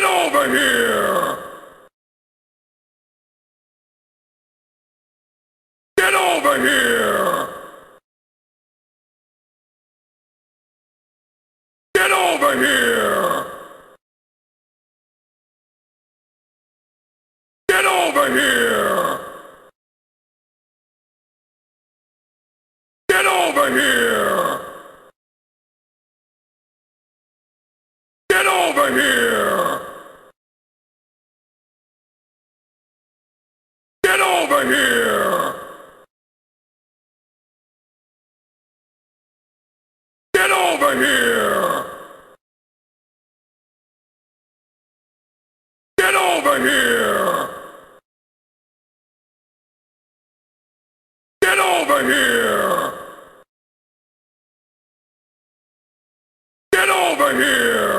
Get over here! Get over here! Get over here! Get over here! Get over here! Get over here! Get over here! Get over here! Get over here! Get over here! Get over here!